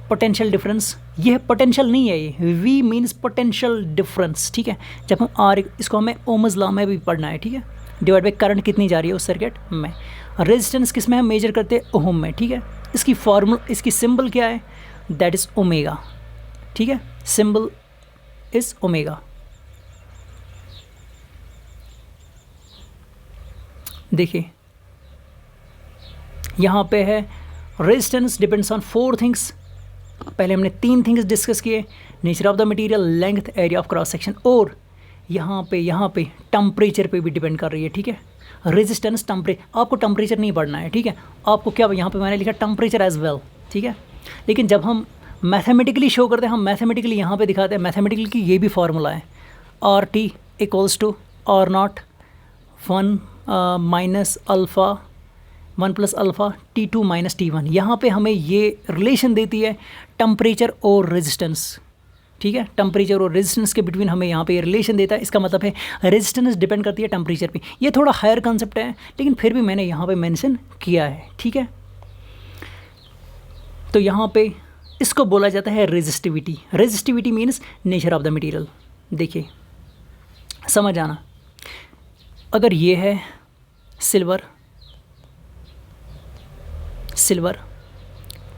पोटेंशियल डिफरेंस। ये पोटेंशियल नहीं है, ये वी मीन्स पोटेंशियल डिफरेंस, ठीक है। जब हम आर, इसको हमें ओम्स लॉ में भी पढ़ना है, ठीक है। डिवाइड बाई करंट कितनी जा रही है उस सर्किट में। रेजिस्टेंस किस में हम मेजर करते हैं, ओम में, ठीक है। इसकी फार्मूला, इसकी सिंबल क्या है, दैट इज ओमेगा, ठीक है। Symbol is omega. देखिए यहाँ पे है रेजिस्टेंस डिपेंड्स ऑन 4 थिंग्स। पहले हमने 3 थिंग्स डिस्कस किए, nature of the material, length, area of cross section, और यहाँ पे टेम्परेचर पे भी डिपेंड कर रही है, ठीक है। रेजिस्टेंस टेम्परेचर, आपको टेम्परेचर नहीं पढ़ना है, ठीक है। आपको क्या, यहाँ पे मैंने लिखा टेम्परेचर एज वेल, ठीक है। लेकिन जब हम मैथमेटिकली शो करते हैं, हम मैथमेटिकली यहाँ पे दिखाते हैं, मैथमेटिकली की ये भी फार्मूला है, R T equals to R naught 1 minus alpha 1 plus alpha T2 minus T1। यहाँ पे हमें ये रिलेशन देती है टेम्परेचर और रेजिस्टेंस, ठीक है। टेम्परेचर और रेजिस्टेंस के बिटवीन हमें यहाँ पे ये रिलेशन देता है। इसका मतलब है रेजिस्टेंस डिपेंड करती है टेम्परेचर पे। ये थोड़ा हायर कंसेप्ट है, लेकिन फिर भी मैंने यहाँ पे मेंशन किया है, ठीक है। तो यहाँ पे इसको बोला जाता है resistivity. Resistivity means nature of the material. देखिए समझ आना, अगर ये है सिल्वर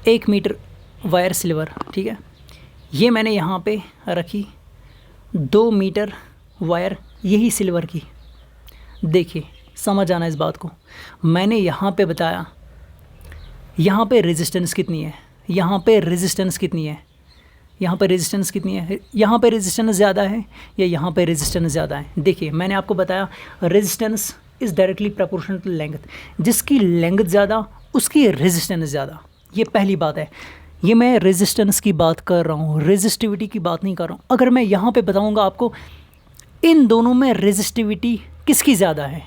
1 मीटर वायर सिल्वर, ठीक है। ये मैंने यहाँ पे रखी 2 मीटर वायर, यही सिल्वर की। देखिए समझ आना इस बात को, मैंने यहाँ पे बताया यहाँ पे रेजिस्टेंस कितनी है, यहाँ पे रेजिस्टेंस कितनी है, यहाँ पे रेजिस्टेंस कितनी है, यहाँ पे रेजिस्टेंस ज़्यादा है या यहाँ पे रेजिस्टेंस ज़्यादा है। देखिए मैंने आपको बताया resistance is directly proportional to length. जिसकी लेंथ ज़्यादा उसकी रेजिस्टेंस ज़्यादा, ये पहली बात है। ये मैं रेजिस्टेंस की बात कर रहा हूँ, रेजिस्टिविटी की बात नहीं कर रहा हूँ। अगर मैं यहाँ पे बताऊँगा आपको इन दोनों में रेजिस्टिविटी किसकी ज़्यादा है,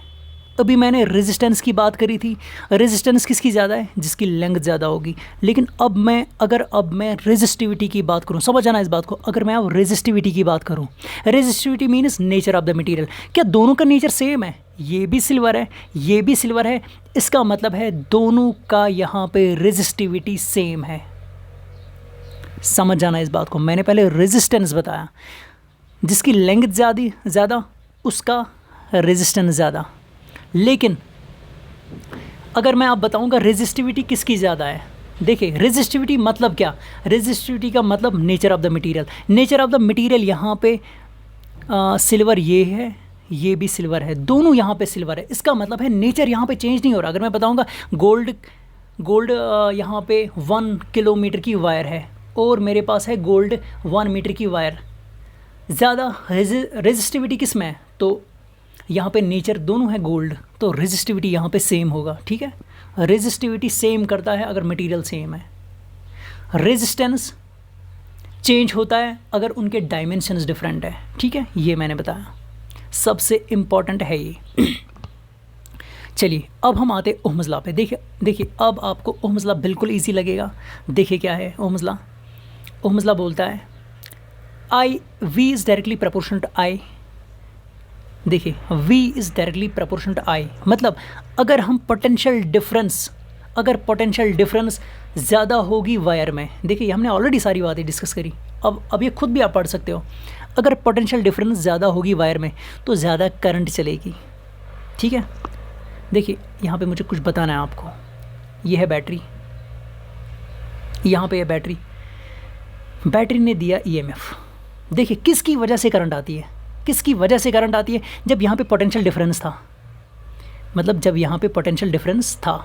अभी मैंने रेजिस्टेंस की बात करी थी, रेजिस्टेंस किसकी ज़्यादा है, जिसकी लेंथ ज़्यादा होगी। लेकिन अब मैं रेजिस्टिविटी की बात करूँ, समझ आना इस बात को, अगर मैं अब रेजिस्टिविटी की बात करूँ, resistivity means nature of the material. क्या दोनों का नेचर सेम है, ये भी सिल्वर है, ये भी सिल्वर है, इसका मतलब है दोनों का यहाँ पे रेजिस्टिविटी सेम है। समझ जाना इस बात को, मैंने पहले रेजिस्टेंस बताया, जिसकी लेंथ ज़्यादा उसका रेजिस्टेंस ज़्यादा। लेकिन अगर मैं आप बताऊंगा रेजिस्टिविटी किसकी ज़्यादा है, देखिए रेजिस्टिविटी मतलब क्या, रेजिस्टिविटी का मतलब nature of the material. Nature of the material यहाँ पे सिल्वर ये है, ये भी सिल्वर है, दोनों यहाँ पे सिल्वर है। इसका मतलब है नेचर यहाँ पे चेंज नहीं हो रहा। अगर मैं बताऊंगा गोल्ड यहाँ पे 1 किलोमीटर की वायर है और मेरे पास है गोल्ड 1 मीटर की वायर, ज़्यादा रेजिस्टिविटी किस में है, तो यहाँ पे नेचर दोनों है गोल्ड, तो रेजिस्टिविटी यहाँ पे सेम होगा, ठीक है। रेजिस्टिविटी सेम करता है अगर मटेरियल सेम है। रेजिस्टेंस चेंज होता है अगर उनके डायमेंशंस डिफरेंट है, ठीक है। ये मैंने बताया, सबसे इम्पॉर्टेंट है ये। चलिए अब हम आते ओहम्स लॉ पे। देखिए अब आपको ओहम्स लॉ बिल्कुल ईजी लगेगा। देखिए क्या है ओहम्स लॉ। ओहम्स लॉ बोलता है I V is directly proportional to I. देखिए V is directly proportional to I, मतलब अगर पोटेंशियल डिफरेंस ज़्यादा होगी वायर में, देखिए हमने ऑलरेडी सारी बातें डिस्कस करी, अब ये खुद भी आप पढ़ सकते हो। अगर पोटेंशियल डिफरेंस ज़्यादा होगी वायर में तो ज़्यादा करंट चलेगी, ठीक है। देखिए यहाँ पे मुझे कुछ बताना है आपको, ये है बैटरी, यहाँ पे है बैटरी ने दिया EMF। देखिए किसकी वजह से करंट आती है, किसकी वजह से करंट आती है, जब यहाँ पे पोटेंशियल डिफरेंस था, मतलब जब यहाँ पे पोटेंशियल डिफरेंस था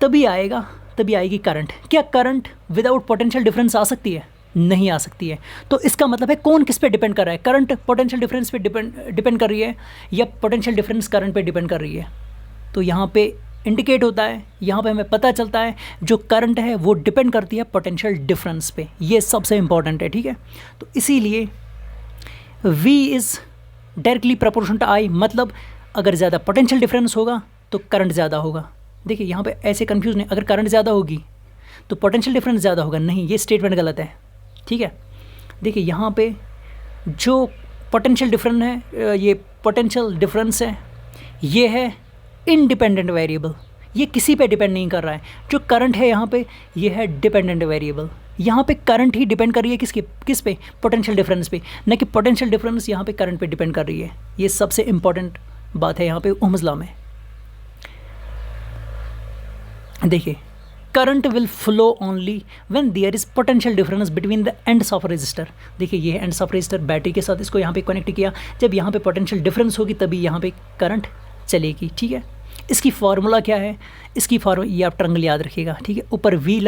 तभी आएगी करंट। क्या करंट विदाउट पोटेंशियल डिफरेंस आ सकती है, नहीं आ सकती है। तो इसका मतलब है कौन किस पे डिपेंड कर रहा है, करंट पोटेंशियल डिफरेंस पे डिपेंड कर रही है या पोटेंशियल डिफरेंस करंट पे डिपेंड कर रही है। तो यहाँ पे इंडिकेट होता है, यहाँ पे हमें पता चलता है जो करंट है वो डिपेंड करती है पोटेंशियल डिफरेंस पे। ये सबसे इंपॉर्टेंट है, ठीक है। तो इसीलिए V is directly proportional to I, मतलब अगर ज़्यादा पोटेंशियल डिफरेंस होगा तो करंट ज़्यादा होगा। देखिए यहाँ पे ऐसे कंफ्यूज नहीं, अगर करंट ज़्यादा होगी तो पोटेंशियल डिफरेंस ज़्यादा होगा, नहीं, ये स्टेटमेंट गलत है, ठीक है। देखिए यहाँ पे जो पोटेंशियल डिफरेंस है, ये पोटेंशियल डिफरेंस है, ये है इंडिपेंडेंट वेरिएबल, ये किसी पे डिपेंड नहीं कर रहा है। जो करंट है यहाँ पे ये है डिपेंडेंट वेरिएबल, यहाँ पे करंट ही डिपेंड कर रही है किस पे, पोटेंशियल डिफरेंस पे, न कि पोटेंशियल डिफरेंस यहाँ पे करंट पे डिपेंड कर रही है। ये सबसे इंपॉर्टेंट बात है यहाँ पे ओहम्स लॉ में। देखिए current will flow only when there is potential difference between the ends of resistor. देखिए ये एंड्स ऑफ रजिस्टर बैटरी के साथ इसको यहाँ पे कनेक्ट किया, जब यहाँ पे पोटेंशियल डिफरेंस होगी तभी यहाँ पे करंट चलेगी, ठीक है। इसकी फार्मूला क्या है, इसकी फार्मूला ये आप ट्रायंगल याद रखिएगा, ठीक है। ऊपर V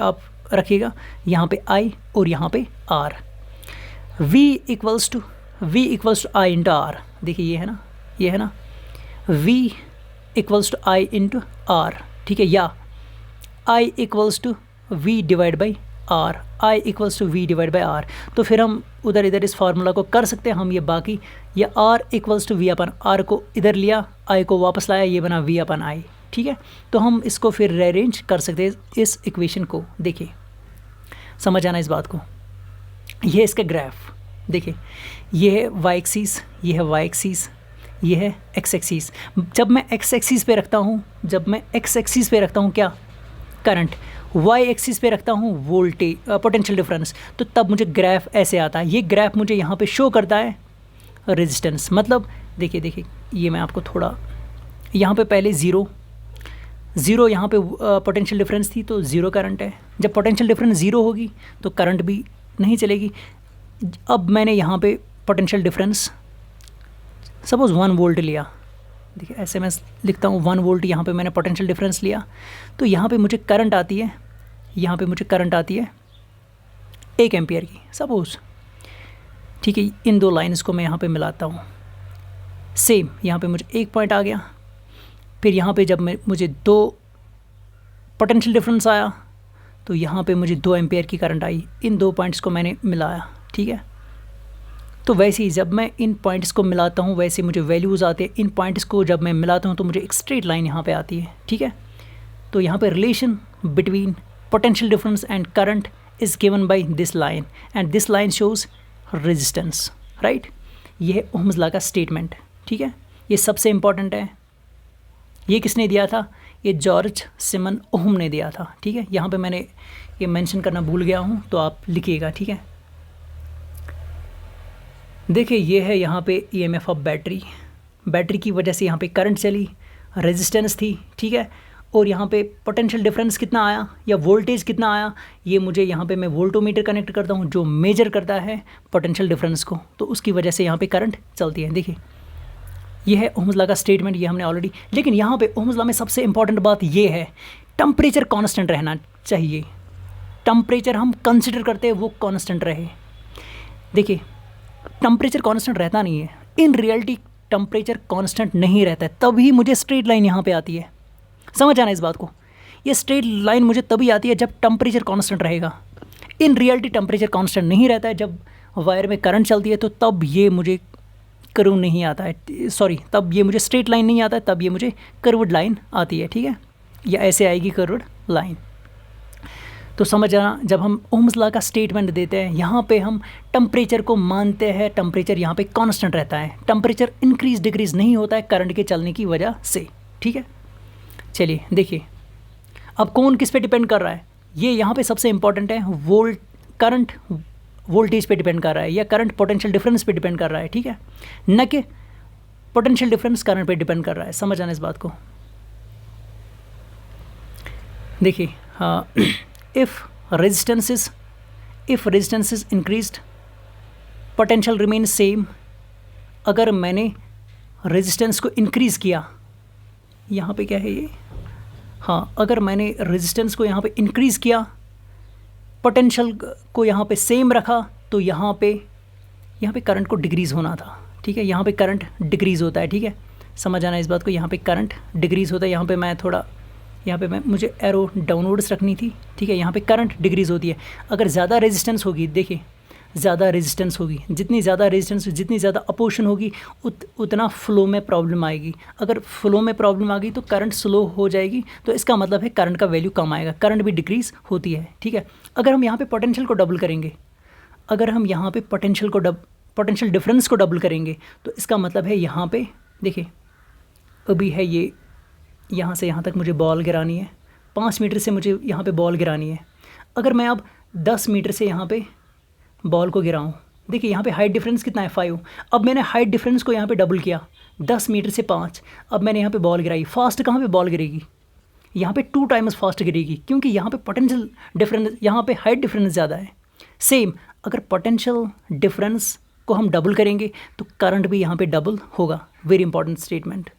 आप रखिएगा, यहाँ पे I और यहाँ पे R। V equals to I into R। देखिए ये है ना V equals to I into R, ठीक है, या I equals to V divide by R, I equals to V divide by R। तो फिर हम उधर इधर इस फार्मूला को कर सकते हैं हम, ये बाकी ये R इक्वल्स टू V अपन R को इधर लिया, I को वापस लाया, ये बना V अपन I, ठीक है। तो हम इसको फिर रीअरेंज कर सकते हैं इस इक्वेशन को। देखिए समझ आना इस बात को, ये इसका ग्राफ, देखिए ये है y एक्सिस, ये है y एक्सिस, ये है x एक्सिस। जब मैं x एक्सिस पे रखता हूँ, क्या करंट, y एक्सिस पे रखता हूँ वोल्टेज पोटेंशियल डिफरेंस, तो तब मुझे ग्राफ ऐसे आता है। ये ग्राफ मुझे यहाँ पे शो करता है रेजिस्टेंस, मतलब देखिए ये मैं आपको थोड़ा, यहाँ पे पहले ज़ीरो यहाँ पे पोटेंशियल डिफरेंस थी तो ज़ीरो करंट है। जब पोटेंशियल डिफरेंस ज़ीरो होगी तो करंट भी नहीं चलेगी। अब मैंने यहाँ पे पोटेंशियल डिफरेंस सपोज़ 1 वोल्ट लिया, देखिए ऐसे मैं लिखता हूँ 1 वोल्ट, यहाँ पे मैंने पोटेंशियल डिफरेंस लिया, तो यहाँ पे मुझे करंट आती है, 1 एम्पियर की सपोज़, ठीक है। इन दो लाइन्स को मैं यहाँ पे मिलाता हूँ, सेम यहाँ पे मुझे 1 पॉइंट आ गया, फिर यहाँ पे जब मुझे 2 पोटेंशियल डिफरेंस आया तो यहाँ पे मुझे 2 एम्पियर की करंट आई। इन 2 पॉइंट्स को मैंने मिलाया, ठीक है। तो वैसे ही जब मैं इन पॉइंट्स को मिलाता हूँ वैसे मुझे वैल्यूज़ आते हैं। इन पॉइंट्स को जब मैं मिलाता हूँ तो मुझे एक स्ट्रेट लाइन यहाँ पे आती है, ठीक है। तो यहाँ पे relation between potential difference and current is given by this line and this line shows resistance, right. ये है ओहम्स लॉ का स्टेटमेंट, ठीक है। ये सबसे इम्पॉर्टेंट है। ये किसने दिया था, ये जॉर्ज सिमन ओहम ने दिया था, ठीक है। यहाँ पे मैंने ये मेंशन करना भूल गया हूँ तो आप लिखिएगा, ठीक है। देखिए ये है यहाँ पे ईएमएफ ऑफ बैटरी की वजह से यहाँ पे करंट चली, रेजिस्टेंस थी, ठीक है। और यहाँ पे पोटेंशियल डिफरेंस कितना आया या वोल्टेज कितना आया, ये मुझे यहाँ पे मैं वोल्टोमीटर कनेक्ट करता हूँ जो मेजर करता है पोटेंशियल डिफरेंस को, तो उसकी वजह से यहाँ पे करंट चलती है। देखिए ये है ओहम्स लॉ का स्टेटमेंट, ये हमने ऑलरेडी, लेकिन यहाँ पे ओहम्स लॉ में सबसे इंपॉर्टेंट बात ये है टेम्परेचर कांस्टेंट रहना चाहिए। टेम्परेचर हम कंसिडर करते हैं वो कांस्टेंट रहे। देखिए टेम्परेचर कांस्टेंट रहता नहीं है, इन रियलिटी टेम्परेचर कांस्टेंट नहीं रहता है, तभी मुझे स्ट्रेट लाइन यहाँ पे आती है। समझ आना इस बात को, ये स्ट्रेट लाइन मुझे तभी आती है जब टेम्परेचर कांस्टेंट रहेगा। इन रियलिटी टेम्परेचर कांस्टेंट नहीं रहता है, जब वायर में करंट चलती है तो तब ये मुझे कर्व नहीं आता है, सॉरी तब ये मुझे स्ट्रेट लाइन नहीं आता है, तब ये मुझे कर्व्ड लाइन आती है, ठीक है, या ऐसे आएगी कर्व्ड लाइन। तो समझ आना, जब हम ओहम्स लॉ का स्टेटमेंट देते हैं यहाँ पे हम टेम्परेचर को मानते हैं, टेम्परेचर यहाँ पे कांस्टेंट रहता है, टेम्परेचर इंक्रीज डिक्रीज नहीं होता है करंट के चलने की वजह से, ठीक है। चलिए देखिए अब कौन किस पे डिपेंड कर रहा है, ये यहाँ पे सबसे इंपॉर्टेंट है, करंट वोल्टेज पे डिपेंड कर रहा है या करंट पोटेंशियल डिफरेंस पे डिपेंड कर रहा है, ठीक है, न कि पोटेंशियल डिफरेंस करंट पे डिपेंड कर रहा है। समझ आना इस बात को। देखिए हाँ, if resistance is increased potential remain same. अगर मैंने रेजिस्टेंस को इंक्रीज़ किया, यहाँ पे क्या है ये, हाँ, अगर मैंने रेजिस्टेंस को यहाँ पे इंक्रीज़ किया पोटेंशियल को यहाँ पे सेम रखा तो यहाँ पे करंट को डिक्रीज़ होना था, ठीक है। यहाँ पे करंट डिक्रीज़ होता है, ठीक है, समझ आना इस बात को। यहाँ पे करंट डिक्रीज़ होता है, यहाँ पे मैं मुझे एरो डाउनवर्ड्स रखनी थी, ठीक है। यहाँ पे करंट डिक्रीज़ होती है। अगर ज़्यादा रेजिस्टेंस होगी, देखिए ज़्यादा रेजिस्टेंस होगी, जितनी ज़्यादा रेजिस्टेंस, जितनी ज़्यादा अपोजिशन होगी उतना फ्लो में प्रॉब्लम आएगी। अगर फ्लो में प्रॉब्लम आ गई तो करंट स्लो हो जाएगी, तो इसका मतलब है करंट का वैल्यू कम आएगा, करंट भी डिक्रीज़ होती है, ठीक है। अगर हम यहाँ पे पोटेंशियल को डबल करेंगे, अगर हम यहाँ पे पोटेंशियल डिफरेंस को डबल करेंगे तो इसका मतलब है यहाँ पे देखिए अभी है ये यहाँ से यहाँ तक मुझे बॉल गिरानी है, 5 मीटर से मुझे यहाँ पे बॉल गिरानी है। अगर मैं अब 10 मीटर से यहाँ पे बॉल को गिराऊँ, देखिए यहाँ पे हाइट डिफरेंस कितना है 5। अब मैंने हाइट डिफरेंस को यहाँ पे डबल किया, 10 मीटर से 5। अब मैंने यहाँ पे बॉल गिराई, फास्ट कहाँ पे बॉल गिरेगी, यहाँ पे 2 टाइम्स फास्ट गिरेगी, क्योंकि यहाँ पे पोटेंशियल डिफरेंस, यहाँ पे हाइट डिफरेंस ज़्यादा है। सेम अगर पोटेंशियल डिफरेंस को हम डबल करेंगे तो करंट भी यहाँ पे डबल होगा। Very important statement.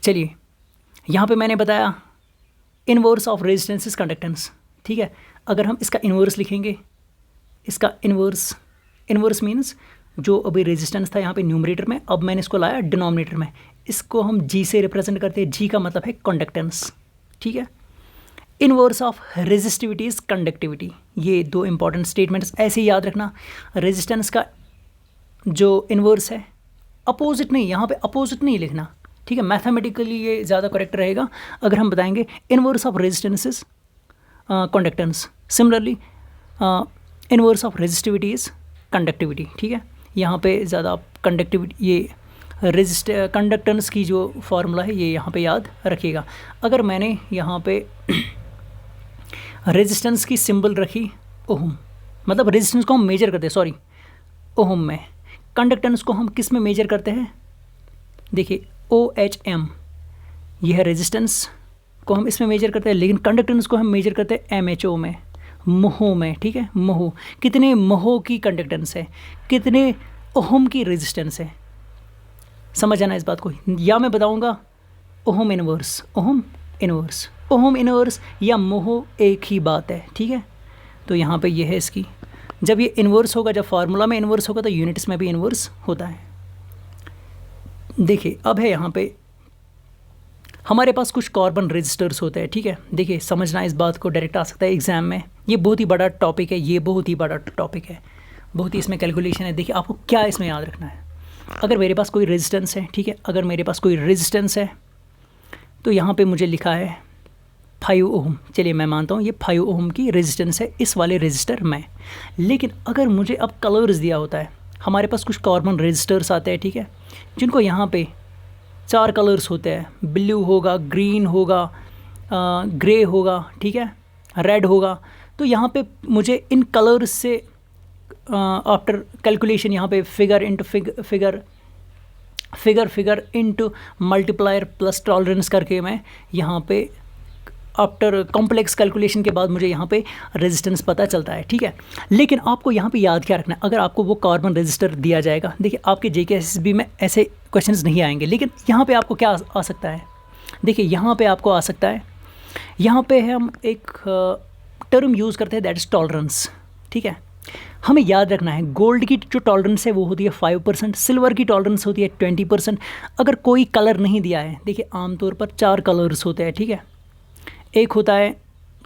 चलिए यहाँ पे मैंने बताया inverse of resistance is conductance, ठीक है। अगर हम इसका इन्वर्स लिखेंगे, इसका इन्वर्स मीन्स जो अभी रेजिस्टेंस था यहाँ पे न्यूमरेटर में, अब मैंने इसको लाया डिनोमिनेटर में, इसको हम जी से रिप्रेजेंट करते हैं। जी का मतलब है कंडक्टेंस, ठीक है। Inverse of resistivity is conductivity. ये 2 इंपॉर्टेंट स्टेटमेंट्स ऐसे ही याद रखना। रेजिस्टेंस का जो इनवर्स है, अपोजिट नहीं, यहाँ पे अपोजिट नहीं लिखना, ठीक है। मैथमेटिकली ये ज़्यादा करेक्ट रहेगा अगर हम बताएंगे inverse of resistance is conductance. Similarly inverse of resistivity is conductivity, ठीक है। यहाँ पे ज़्यादा कंडक्टिविटी, ये कंडक्टेंस की जो फॉर्मूला है ये यहाँ पे याद रखिएगा। अगर मैंने यहाँ पे रेजिस्टेंस की सिंबल रखी ओहम, मतलब रेजिस्टेंस को हम मेजर करते हैं, सॉरी ओहम में। कंडक्टेंस को हम किस में मेजर करते हैं, देखिए OHM, यह है रेजिस्टेंस को हम इसमें मेजर करते हैं, लेकिन कंडक्टेंस को हम मेजर करते हैं MHO में, मोहो में, ठीक है। मोहो, कितने मोहो की कंडक्टेंस है, कितने ओहम की रेजिस्टेंस है, समझ आना इस बात को। या मैं बताऊंगा ओहम इनवर्स, ओहम इनवर्स या मोहो एक ही बात है, ठीक है। तो यहाँ पे ये है इसकी, जब ये इन्वर्स होगा, जब फार्मूला में इन्वर्स होगा तो यूनिट्स में भी इन्वर्स होता है। देखिए अब है यहाँ पे हमारे पास कुछ कार्बन रेजिस्टर्स होते हैं, ठीक है। देखिए समझना इस बात को, डायरेक्ट आ सकता है एग्जाम में, ये बहुत ही बड़ा टॉपिक है, ये बहुत ही बड़ा टॉपिक है, बहुत ही इसमें कैलकुलेशन है। देखिए आपको क्या इसमें याद रखना है। अगर मेरे पास कोई रेजिस्टेंस है, ठीक है, अगर मेरे पास कोई रेजिस्टेंस है तो यहाँ पे मुझे लिखा है 5 ओम, चलिए मैं मानता हूँ ये 5 ओम की रेजिस्टेंस है इस वाले रेजिस्टर में। लेकिन अगर मुझे अब कलर्स दिया होता है, हमारे पास कुछ कार्बन रेजिस्टर्स आते हैं, ठीक है, जिनको यहाँ पे 4 कलर्स होते हैं, ब्लू होगा, ग्रीन होगा, ग्रे होगा, ठीक है, रेड होगा। तो यहाँ पे मुझे इन कलर्स से आफ्टर कैलकुलेशन यहाँ पे figure into multiplier plus tolerance करके मैं यहाँ पे आफ्टर कॉम्प्लेक्स कैलकुलेशन के बाद मुझे यहाँ पे रेजिस्टेंस पता चलता है, ठीक है। लेकिन आपको यहाँ पे याद क्या रखना है, अगर आपको वो कार्बन रेजिस्टर दिया जाएगा, देखिए आपके JKSSB में ऐसे क्वेश्चंस नहीं आएंगे, लेकिन यहाँ पे आपको क्या आ सकता है, देखिए यहाँ पे आपको आ सकता है, यहाँ पे हम एक टर्म यूज़ करते हैं दैट इज़ टॉलरेंस, ठीक है। हमें याद रखना है गोल्ड की जो टॉलरेंस है वो होती है 5%, सिल्वर की टॉलरेंस होती है 20%। अगर कोई कलर नहीं दिया है, देखिए आमतौर पर 4 कलर्स होते हैं, ठीक है। एक होता है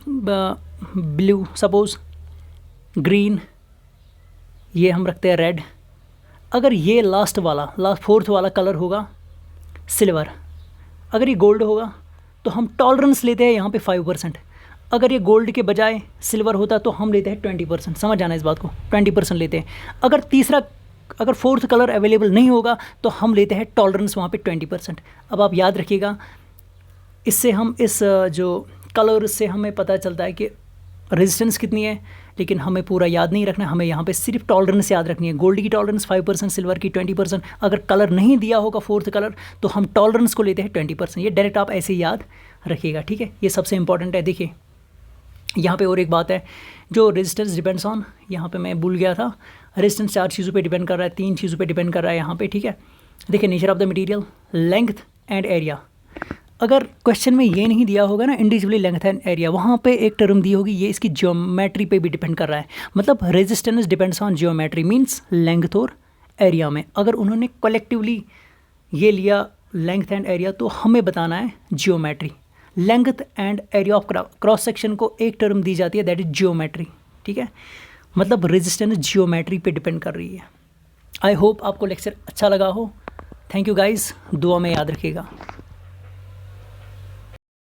ब्लू, सपोज ग्रीन, ये हम रखते हैं रेड। अगर ये लास्ट 4th वाला कलर होगा सिल्वर, अगर ये गोल्ड होगा तो हम टॉलरेंस लेते हैं यहाँ पे 5%। अगर ये गोल्ड के बजाय सिल्वर होता तो हम लेते हैं 20%, समझ जाना इस बात को, 20% लेते हैं। अगर 4th कलर अवेलेबल नहीं होगा तो हम लेते हैं टॉलरेंस वहाँ पे 20%। अब आप याद रखिएगा, इससे हम इस जो कलर से हमें पता चलता है कि रेजिस्टेंस कितनी है, लेकिन हमें पूरा याद नहीं रखना, हमें यहाँ पे सिर्फ टॉलरेंस याद रखनी है। गोल्ड की टॉलरेंस 5%, सिल्वर की 20%। अगर कलर नहीं दिया होगा 4th कलर तो हम टॉलरेंस को लेते हैं 20%। ये डायरेक्ट आप ऐसे ही याद रखिएगा, ठीक है, ये सबसे इंपॉर्टेंट है। देखिए यहाँ पे और एक बात है, जो रेजिस्टेंस डिपेंड्स ऑन, यहाँ पे मैं भूल गया था, रेजिस्टेंस 4 चीज़ों पे डिपेंड कर रहा है, 3 चीज़ों पे डिपेंड कर रहा है यहाँ पे, ठीक है। देखिए nature of the material, length and area. अगर क्वेश्चन में ये नहीं दिया होगा ना इंडिविजुअली लेंथ एंड एरिया, वहाँ पे एक टर्म दी होगी, ये इसकी ज्योमेट्री पे भी डिपेंड कर रहा है। मतलब resistance depends on geometry means length और एरिया में। अगर उन्होंने कलेक्टिवली ये लिया लेंथ एंड एरिया, तो हमें बताना है geometry. Length and area of cross section को एक टर्म दी जाती है, दैट इज ज्योमेट्री, ठीक है। मतलब रेजिस्टेंस ज्योमेट्री पे डिपेंड कर रही है। आई होप आपको लेक्चर अच्छा लगा हो। थैंक यू गाइज़, दुआ में याद रखिएगा।